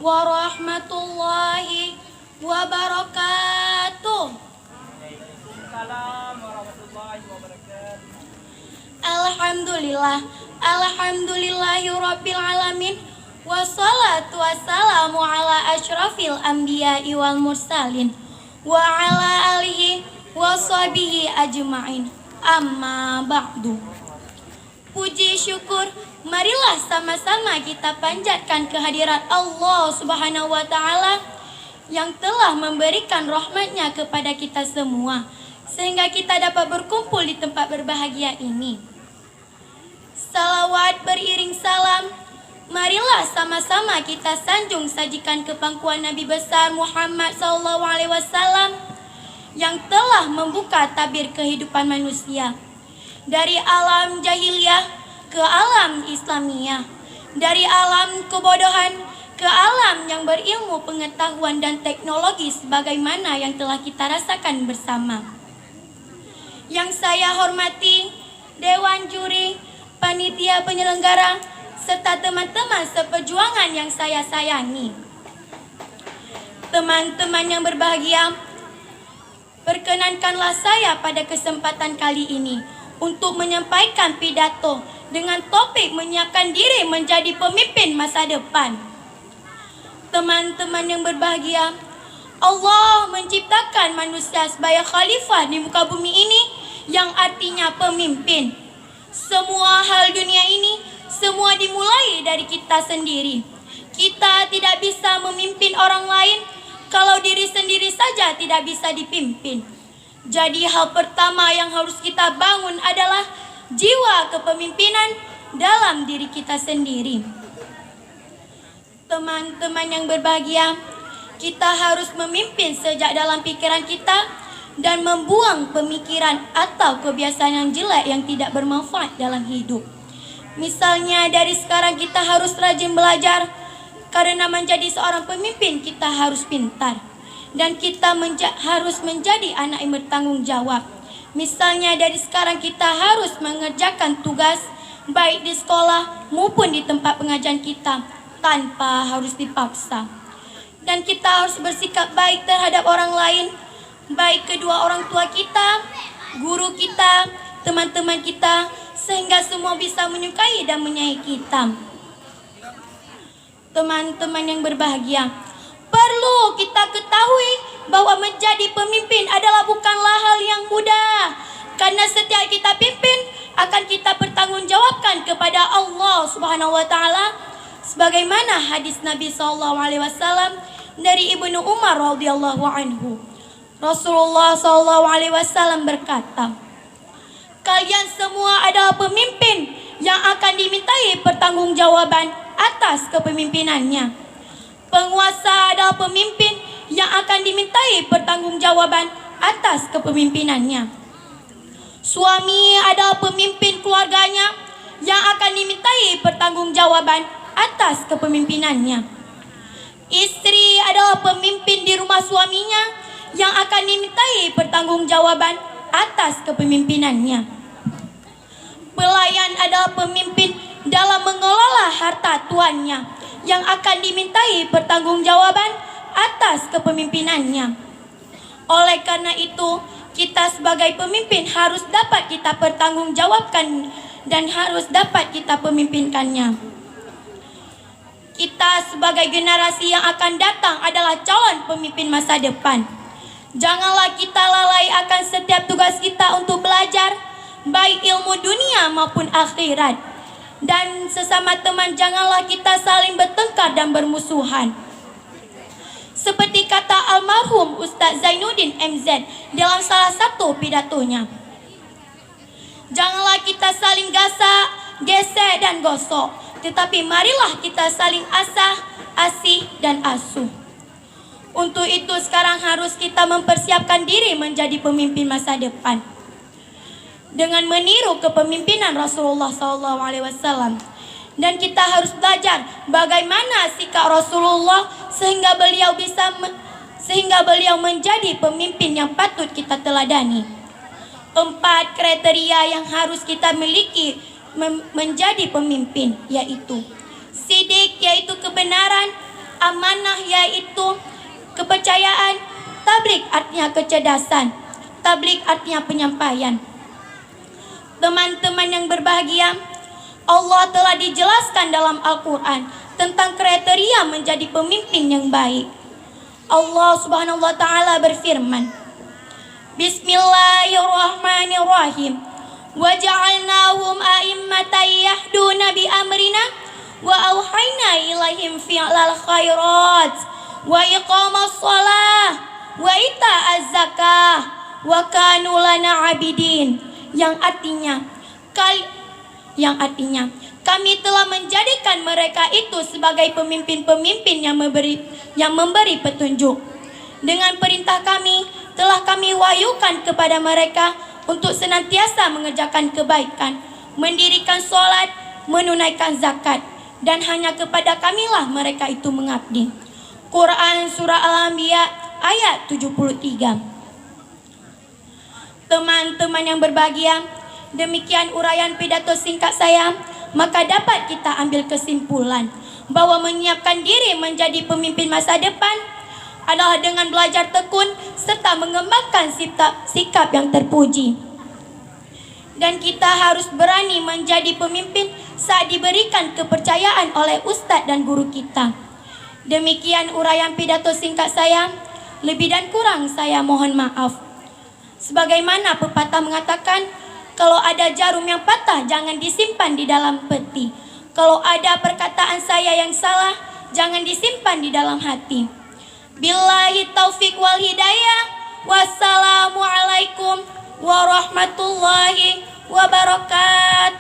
warahmatullahi wabarakatuh. Waalaikumsalam warahmatullahi wabarakatuh. Alhamdulillah, alhamdulillahirabbil alamin. Wassalatu wassalamu ala asyrafil anbiya'i wal mursalin wa ala alihi washabihi ajma'in. Amma ba'du. Puji syukur, marilah sama-sama kita panjatkan kehadirat Allah Subhanahu wa taala yang telah memberikan rahmatnya kepada kita semua sehingga kita dapat berkumpul di tempat berbahagia ini. Salawat beriring salam, marilah sama-sama kita sanjung sajikan ke pangkuan Nabi besar Muhammad SAW yang telah membuka tabir kehidupan manusia dari alam jahiliyah ke alam Islamiyah, dari alam kebodohan ke alam yang berilmu pengetahuan dan teknologi sebagaimana yang telah kita rasakan bersama. Yang saya hormati Dewan Juri, panitia penyelenggara, serta teman-teman seperjuangan yang saya sayangi. Teman-teman yang berbahagia, perkenankanlah saya pada kesempatan kali ini untuk menyampaikan pidato dengan topik menyiapkan diri menjadi pemimpin masa depan. Teman-teman yang berbahagia, Allah menciptakan manusia sebagai khalifah di muka bumi ini yang artinya pemimpin. Semua hal dunia ini semua dimulai dari kita sendiri. Kita tidak bisa memimpin orang lain kalau diri sendiri saja tidak bisa dipimpin. Jadi hal pertama yang harus kita bangun adalah jiwa kepemimpinan dalam diri kita sendiri. Teman-teman yang berbahagia, kita harus memimpin sejak dalam pikiran kita dan membuang pemikiran atau kebiasaan yang jelek yang tidak bermanfaat dalam hidup. Misalnya dari sekarang kita harus rajin belajar, karena menjadi seorang pemimpin kita harus pintar. Dan kita harus menjadi anak yang bertanggung jawab. Misalnya dari sekarang kita harus mengerjakan tugas baik di sekolah maupun di tempat pengajian kita tanpa harus dipaksa. Dan kita harus bersikap baik terhadap orang lain, baik kedua orang tua kita, guru kita, teman-teman kita, sehingga semua bisa menyukai dan menyayangi kita. Teman-teman yang berbahagia, perlu kita ketahui bahwa menjadi pemimpin adalah bukanlah hal yang mudah. Karena setiap kita pimpin akan kita pertanggungjawabkan kepada Allah Subhanahu wa taala. Sebagaimana hadis Nabi SAW dari Ibnu Umar radhiyallahu anhu. Rasulullah SAW berkata, kalian semua adalah pemimpin yang akan dimintai pertanggungjawaban atas kepemimpinannya. Penguasa adalah pemimpin yang akan dimintai pertanggungjawaban atas kepemimpinannya. Suami adalah pemimpin keluarganya yang akan dimintai pertanggungjawaban atas kepemimpinannya. Istri adalah pemimpin di rumah suaminya yang akan dimintai pertanggungjawaban atas kepemimpinannya. Pelayan adalah pemimpin dalam mengelola harta tuannya yang akan dimintai pertanggungjawaban atas kepemimpinannya. Oleh karena itu, kita sebagai pemimpin harus dapat kita pertanggungjawabkan dan harus dapat kita pemimpinkannya. Kita sebagai generasi yang akan datang adalah calon pemimpin masa depan. Janganlah kita lalai akan setiap tugas kita untuk belajar, baik ilmu dunia maupun akhirat. Dan sesama teman janganlah kita saling bertengkar dan bermusuhan. Seperti kata almarhum Ustaz Zainuddin MZ dalam salah satu pidatonya. Janganlah kita saling gasak, gesek dan gosok, tetapi marilah kita saling asah, asih dan asuh. Untuk itu sekarang harus kita mempersiapkan diri menjadi pemimpin masa depan dengan meniru kepemimpinan Rasulullah SAW. Dan kita harus belajar bagaimana sikap Rasulullah sehingga beliau menjadi pemimpin yang patut kita teladani. 4 kriteria yang harus kita miliki menjadi pemimpin, yaitu sidik, yaitu kebenaran, amanah yaitu kepercayaan. Tabligh artinya kecerdasan. Tabligh artinya penyampaian. Teman-teman yang berbahagia, Allah telah dijelaskan dalam Al-Quran tentang kriteria menjadi pemimpin yang baik. Allah Subhanahu wa Ta'ala berfirman, Bismillahirrahmanirrahim. Wa ja'alnahum a'immatan yahduna bi amrina wa auhayna ilaihim fi'lal khairat wa iqamas shalah wa ita'az zakah wa kanu lana 'abidin. Yang artinya kami telah menjadikan mereka itu sebagai pemimpin-pemimpin yang memberi petunjuk. Dengan perintah kami telah kami wahyukan kepada mereka untuk senantiasa mengerjakan kebaikan, mendirikan sholat, menunaikan zakat, dan hanya kepada kamilah mereka itu mengabdi. Quran Surah Al-Anbiya ayat 73. Teman-teman yang berbahagia, demikian uraian pidato singkat saya. Maka dapat kita ambil kesimpulan bahwa menyiapkan diri menjadi pemimpin masa depan adalah dengan belajar tekun serta mengembangkan sikap yang terpuji. Dan kita harus berani menjadi pemimpin saat diberikan kepercayaan oleh ustadz dan guru kita. Demikian uraian pidato singkat saya. Lebih dan kurang saya mohon maaf. Sebagaimana pepatah mengatakan, kalau ada jarum yang patah jangan disimpan di dalam peti. Kalau ada perkataan saya yang salah jangan disimpan di dalam hati. Billahi taufik wal hidayah. Wassalamualaikum warahmatullahi wabarakatuh.